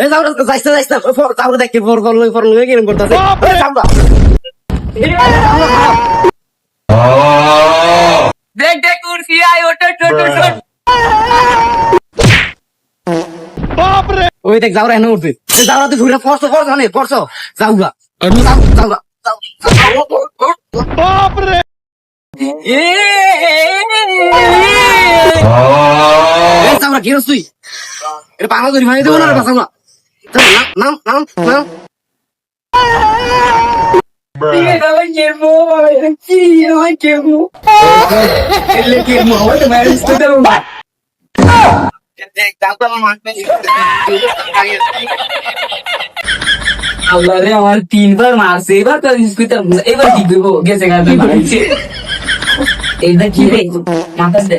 এ যাও যাইছ যাইছ যাও দেখি ফর লই গেম করতেছে এ যাও দেখ দেখ কুরসি আই ওট ওট ওট ওট ওই দেখ যাও রে এনে উঠছে যাও তুই ঘুরে পড়ছো জানে পড়ছো যাও গা যাও बाप रे এ যাও কি রস তুই এটা পাগল ধরি ভাই দেবো না রে বাসাও না নাম নাম নাম Sigue dale quemo, sí, dale quemo. Le quemo, ahora me estoy de un bar. আল্লাহ রে আমার 3 বার মারছে এবার তো এবার কি করবো গেছে গাছে মারছে এইটা কি রে মাথাস দে